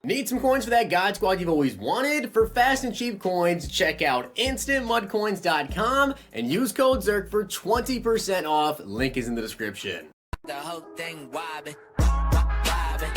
Need some coins for that God Squad you've always wanted? For fast and cheap coins, check out instantmudcoins.com and use code ZERK for 20% off. Link is in the description. The whole thing wobbin', wobbin'.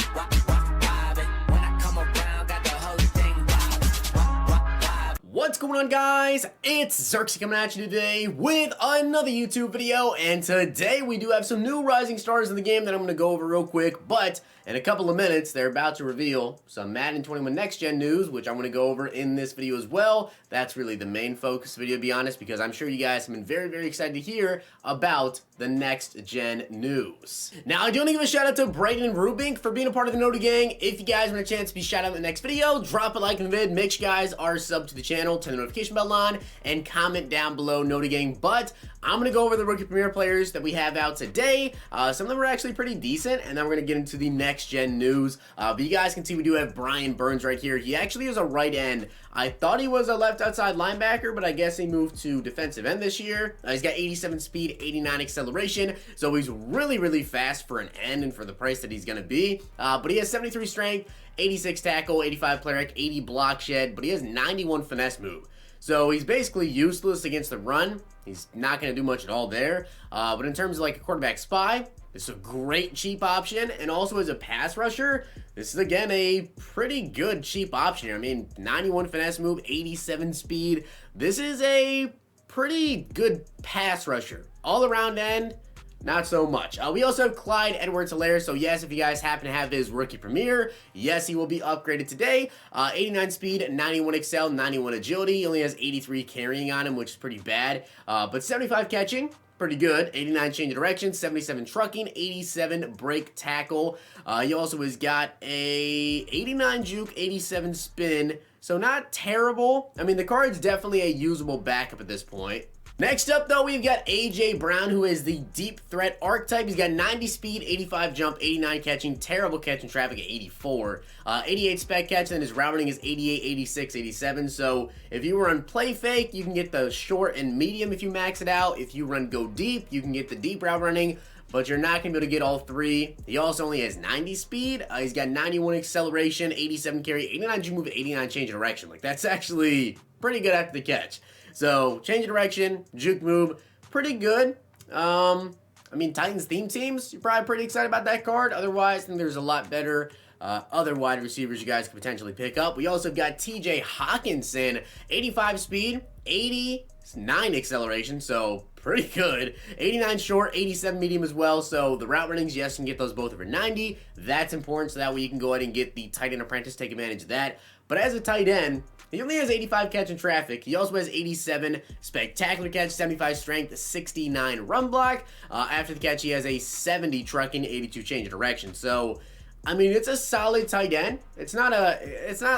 When I come around, got the whole thing wobbin'. What's going on, guys? It's Zerksy coming at you today with another YouTube video, and today we do have some new rising stars in the game that I'm going to go over real quick, but in a couple of minutes, they're about to reveal some Madden 21 Next Gen news, which I'm going to go over in this video as well. That's really the main focus video, to be honest, because I'm sure you guys have been very, very excited to hear about the Next Gen news. Now, I do want to give a shout out to Brayden and Rubink for being a part of the Noti Gang. If you guys want a chance to be shouted out in the next video, drop a like in the vid, make sure you guys are subbed to the channel, turn the notification bell on, and comment down below Noti Gang. But I'm going to go over the rookie premier players that we have out today. Some of them are actually pretty decent, and then we're going to get into the Next Gen news. But you guys can see we do have Brian Burns right here. He actually is a right end. I thought he was a left outside linebacker, but I guess he moved to defensive end this year. He's got 87 speed, 89 acceleration, so he's really, really fast for an end and for the price that he's going to be. But he has 73 strength, 86 tackle, 85 player rec, 80 block shed, but he has 91 finesse move. So he's basically useless against the run. He's not going to do much at all there. But in terms of like a quarterback spy, this is a great cheap option. And also as a pass rusher, this is again a pretty good cheap option here. I mean, 91 finesse move, 87 speed. This is a pretty good pass rusher. All around end, not so much. We also have Clyde Edwards-Helaire. So yes, if you guys happen to have his rookie premier, yes, he will be upgraded today. 89 speed, 91 excel, 91 agility. He only has 83 carrying on him, which is pretty bad. But 75 catching, pretty good. 89 change of direction, 77 trucking, 87 break tackle. He also has got a 89 juke, 87 spin. So not terrible. I mean, the card's definitely a usable backup at this point. Next up, though, we've got A.J. Brown, who is the deep threat archetype. He's got 90 speed, 85 jump, 89 catching, terrible catching traffic at 84. 88 spec catch, and his route running is 88, 86, 87. So if you run play fake, you can get the short and medium if you max it out. If you run go deep, you can get the deep route running, but you're not going to be able to get all three. He also only has 90 speed. He's got 91 acceleration, 87 carry, 89 juke move, 89 change of direction. Like, that's actually pretty good after the catch. So, change of direction, juke move, pretty good. I mean, Titans theme teams, you're probably pretty excited about that card. Otherwise, I think there's a lot better other wide receivers you guys could potentially pick up. We also got TJ Hawkinson, 85 speed, 89 acceleration, so pretty good. 89 short, 87 medium as well, so the route runnings, yes, you can get those both over 90. That's important, so that way you can go ahead and get the tight end apprentice, take advantage of that. But as a tight end, he only has 85 catch in traffic. He also has 87 spectacular catch, 75 strength, 69 run block. After the catch, he has a 70 trucking, 82 change of direction. So, I mean, it's a solid tight end. It's not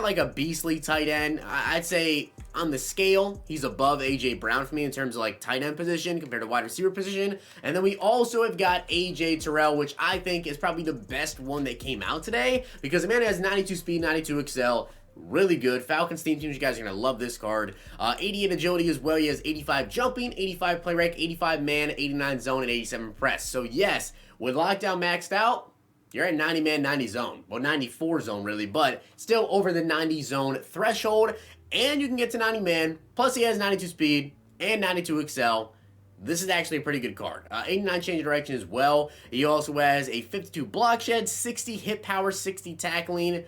like a beastly tight end. I'd say on the scale, he's above A.J. Brown for me in terms of like tight end position compared to wide receiver position. And then we also have got A.J. Terrell, which I think is probably the best one that came out today because the man has 92 speed, 92 excel. Really good. Falcons theme teams, you guys are going to love this card. 88 agility as well. He has 85 jumping, 85 play rec, 85 man, 89 zone, and 87 press. So yes, with lockdown maxed out, you're at 90 man, 90 zone. Well, 94 zone really, but still over the 90 zone threshold. And you can get to 90 man. Plus he has 92 speed and 92 excel. This is actually a pretty good card. 89 change of direction as well. He also has a 52 block shed, 60 hit power, 60 tackling.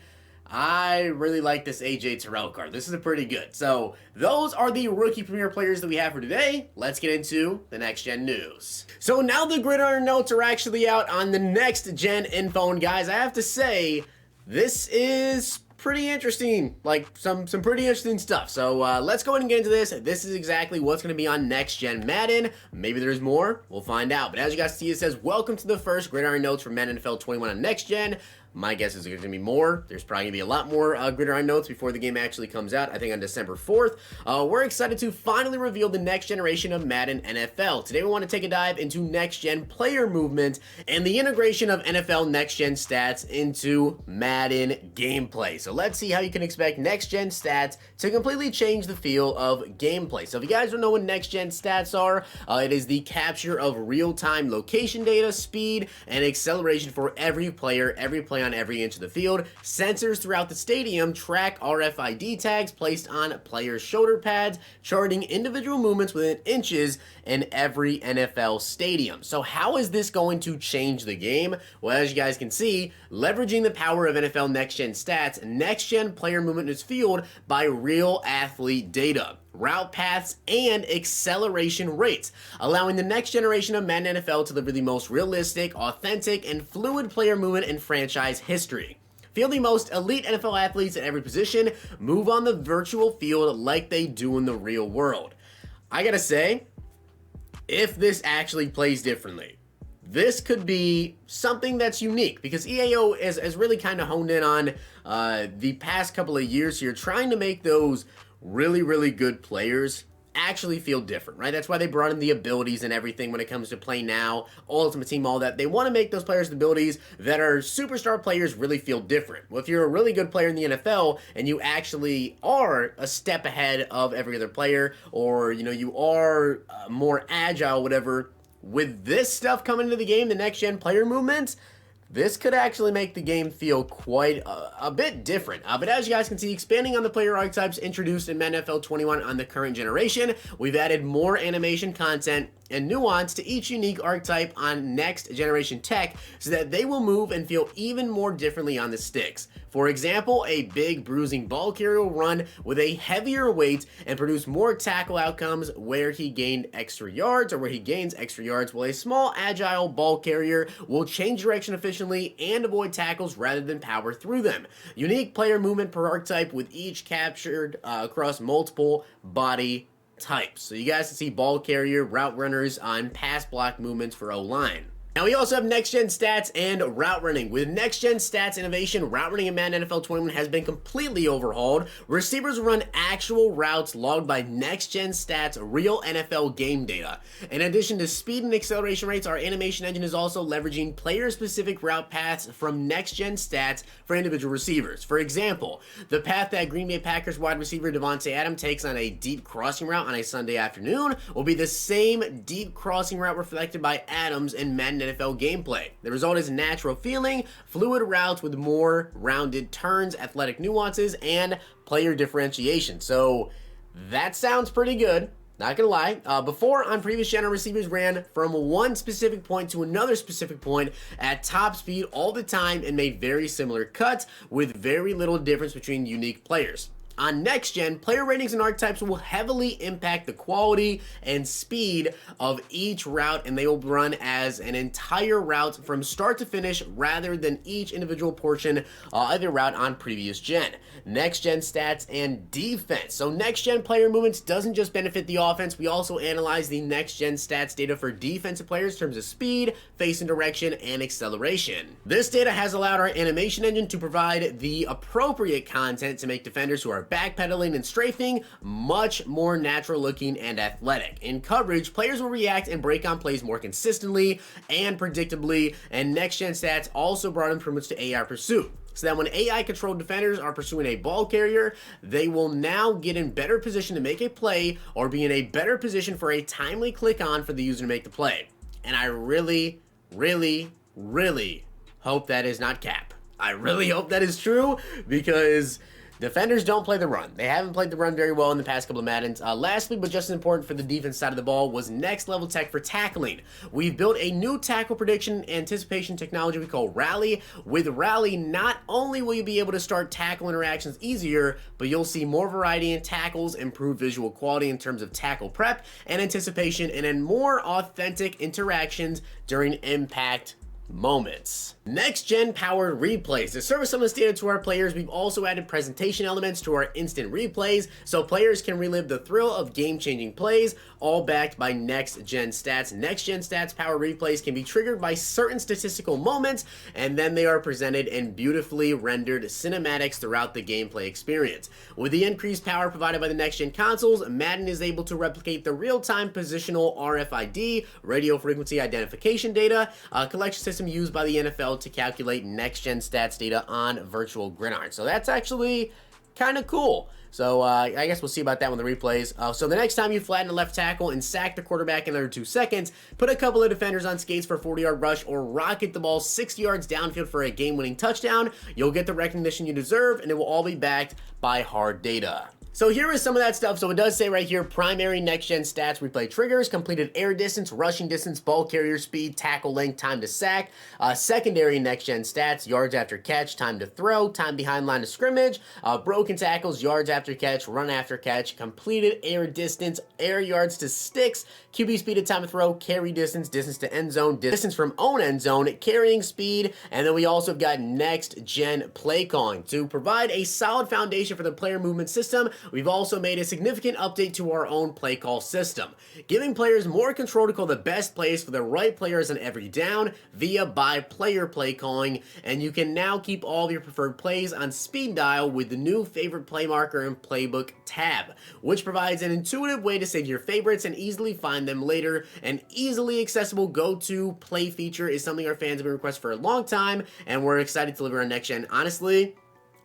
I really like this A.J. Terrell card. This is pretty good. So those are the rookie premier players that we have for today. Let's get into the next gen news. So now the gridiron notes are actually out on the next gen info, and guys, I have to say this is pretty interesting, like some pretty interesting stuff. So let's go ahead and get into this. This is exactly what's going to be on Next Gen Madden. Maybe there's more. We'll find out. But as you guys see, it says, welcome to the first gridiron notes for Madden NFL 21 on Next Gen. My guess is there's going to be more. There's probably going to be a lot more gridiron notes before the game actually comes out, I think on December 4th. We're excited to finally reveal the next generation of Madden NFL. Today we want to take a dive into next-gen player movement and the integration of NFL next-gen stats into Madden gameplay. So let's see how you can expect next-gen stats to completely change the feel of gameplay. So if you guys don't know what next-gen stats are, it is the capture of real-time location data, speed, and acceleration for every player play on every inch of the field. Sensors throughout the stadium track RFID tags placed on players' shoulder pads, charting individual movements within inches in every NFL stadium. So how is this going to change the game? Well, as you guys can see, leveraging the power of NFL Next Gen Stats, Next Gen player movement is fueled by real athlete data, route paths, and acceleration rates, allowing the next generation of Madden NFL to deliver the most realistic, authentic, and fluid player movement in franchise history. Feel the most elite NFL athletes at every position move on the virtual field like they do in the real world. I gotta say, if this actually plays differently, this could be something that's unique, because EAO has really kind of honed in on the past couple of years here, trying to make those really, really good players actually feel different, right? That's why they brought in the abilities and everything when it comes to Play Now, Ultimate Team, all that. They want to make those players with abilities that are superstar players really feel different. Well, if you're a really good player in the NFL and you actually are a step ahead of every other player, or, you know, you are more agile, whatever, with this stuff coming into the game, the next-gen player movements, this could actually make the game feel quite a bit different. But as you guys can see, expanding on the player archetypes introduced in Madden NFL 21 on the current generation, we've added more animation content and nuance to each unique archetype on next generation tech so that they will move and feel even more differently on the sticks. For example, a big bruising ball carrier will run with a heavier weight and produce more tackle outcomes where he gained extra yards, or where he gains extra yards, while a small agile ball carrier will change direction efficiently and avoid tackles rather than power through them. Unique player movement per archetype with each captured across multiple body types. So you guys can see ball carrier, route runners, and pass block movements for O-line. Now we also have next-gen stats and route running. With next-gen stats innovation, route running in Madden NFL 21 has been completely overhauled. Receivers run actual routes logged by next-gen stats real NFL game data. In addition to speed and acceleration rates, our animation engine is also leveraging player-specific route paths from next-gen stats for individual receivers. For example, the path that Green Bay Packers wide receiver Devontae Adams takes on a deep crossing route on a Sunday afternoon will be the same deep crossing route reflected by Adams in Madden NFL gameplay. The result is natural feeling, fluid routes with more rounded turns, athletic nuances, and player differentiation. So that sounds pretty good. Not gonna lie. Before, on previous gen, our receivers ran from one specific point to another specific point at top speed all the time and made very similar cuts with very little difference between unique players. On next gen, player ratings and archetypes will heavily impact the quality and speed of each route, and they will run as an entire route from start to finish rather than each individual portion of the route on previous gen. Next gen stats and defense. So next gen player movements doesn't just benefit the offense, we also analyze the next gen stats data for defensive players in terms of speed, face and direction, and acceleration. This data has allowed our animation engine to provide the appropriate content to make defenders who are backpedaling and strafing much more natural looking and athletic. In coverage, players will react and break on plays more consistently and predictably, and next gen stats also brought improvements to AI pursuit, so that when AI controlled defenders are pursuing a ball carrier, they will now get in better position to make a play or be in a better position for a timely click on for the user to make the play. And I really hope that is not cap. I really hope that is true, because defenders don't play the run. They haven't played the run very well in the past couple of Maddens. Lastly, but just as important for the defense side of the ball, was next level tech for tackling. We've built a new tackle prediction anticipation technology we call Rally. With Rally, not only will you be able to start tackle interactions easier, but you'll see more variety in tackles, improved visual quality in terms of tackle prep and anticipation, and then more authentic interactions during impact moments. Next gen powered replays. To service some of this data to our players, we've also added presentation elements to our instant replays so players can relive the thrill of game-changing plays, all backed by next gen stats. Next gen stats powered replays can be triggered by certain statistical moments, and then they are presented in beautifully rendered cinematics throughout the gameplay experience. With the increased power provided by the next gen consoles, Madden is able to replicate the real-time positional RFID, radio frequency identification data, collection system used by the NFL to calculate next-gen stats data on virtual gridiron. So that's actually kind of cool. So I guess we'll see about that when the replays. So the next time you flatten a left tackle and sack the quarterback in under 2 seconds, put a couple of defenders on skates for a 40-yard rush, or rocket the ball 60 yards downfield for a game-winning touchdown, you'll get the recognition you deserve, and it will all be backed by hard data. So here is some of that stuff. So it does say right here, primary next-gen stats, replay triggers, completed air distance, rushing distance, ball carrier speed, tackle length, time to sack. Secondary next-gen stats, yards after catch, time to throw, time behind line of scrimmage, broken tackles, yards after catch, run after catch, completed air distance, air yards to sticks, QB speed at time to throw, carry distance, distance to end zone, distance from own end zone, carrying speed, and then we also have got next-gen play calling. To provide a solid foundation for the player movement system, we've also made a significant update to our own play call system, giving players more control to call the best plays for the right players on every down via by player play calling, and you can now keep all of your preferred plays on speed dial with the new favorite play marker and playbook tab, which provides an intuitive way to save your favorites and easily find them later. An easily accessible go-to play feature is something our fans have been requesting for a long time, and we're excited to deliver on next gen. Honestly,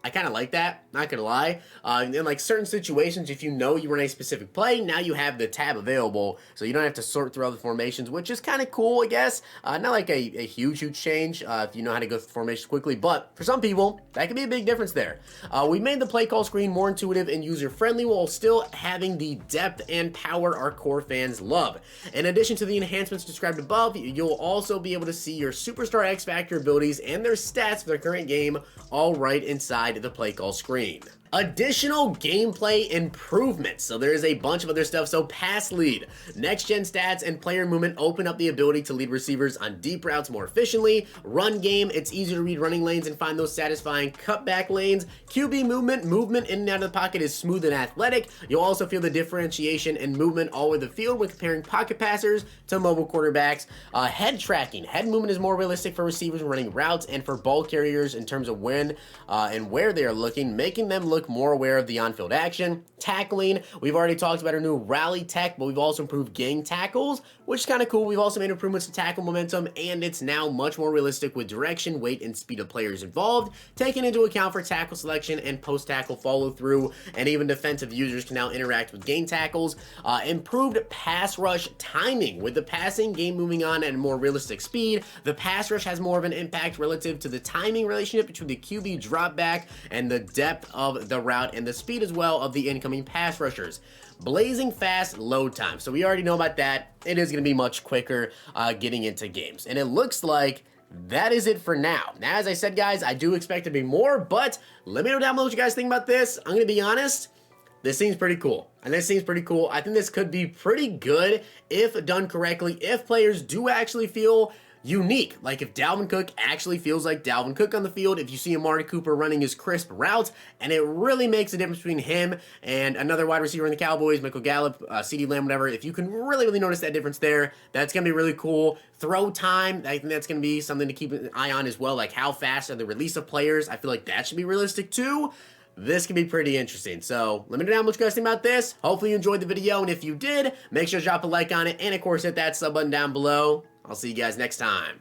I kind of like that, not gonna lie. In like certain situations, if you know you were in a specific play, now you have the tab available, so you don't have to sort through other formations, which is kind of cool, I guess. Not like a huge change if you know how to go through formations quickly, but for some people, that could be a big difference there. We made the play call screen more intuitive and user-friendly while still having the depth and power our core fans love. In addition to the enhancements described above, you'll also be able to see your Superstar X Factor abilities and their stats for their current game all right inside the play call screen. Additional gameplay improvements. So there is a bunch of other stuff. So pass lead, next gen stats, and player movement open up the ability to lead receivers on deep routes more efficiently. Run game, it's easier to read running lanes and find those satisfying cutback lanes. QB movement in and out of the pocket is smooth and athletic. You'll also feel the differentiation and movement all over the field when comparing pocket passers to mobile quarterbacks. Head tracking, head movement is more realistic for receivers running routes and for ball carriers in terms of when and where they are looking, making them look more aware of the on-field action. Tackling, we've already talked about our new rally tech, but we've also improved gang tackles, which is kind of cool. We've also made improvements to tackle momentum, and it's now much more realistic with direction, weight, and speed of players involved, taking into account for tackle selection and post-tackle follow-through, and even defensive users can now interact with gang tackles. Improved pass rush timing, with the passing game moving on at a more realistic speed. The pass rush has more of an impact relative to the timing relationship between the QB drop back and the depth of the route and the speed as well of the incoming pass rushers. Blazing fast load time. So we already know about that. It is going to be much quicker getting into games. And it looks like that is it for now. Now, as I said, guys, I do expect to be more, but let me know down below what you guys think about this. I'm going to be honest. This seems pretty cool. And this seems pretty cool. I think this could be pretty good if done correctly, if players do actually feel unique. Like if Dalvin Cook actually feels like Dalvin Cook on the field, if you see Amari Cooper running his crisp routes, and it really makes a difference between him and another wide receiver in the Cowboys, Michael Gallup, CeeDee Lamb, whatever. If you can really notice that difference there, that's going to be really cool. Throw time, I think that's going to be something to keep an eye on as well. Like how fast are the release of players? I feel like that should be realistic too. This can be pretty interesting. So let me know down what you guys think about this. Hopefully you enjoyed the video, and if you did, make sure to drop a like on it, and of course hit that sub button down below. I'll see you guys next time.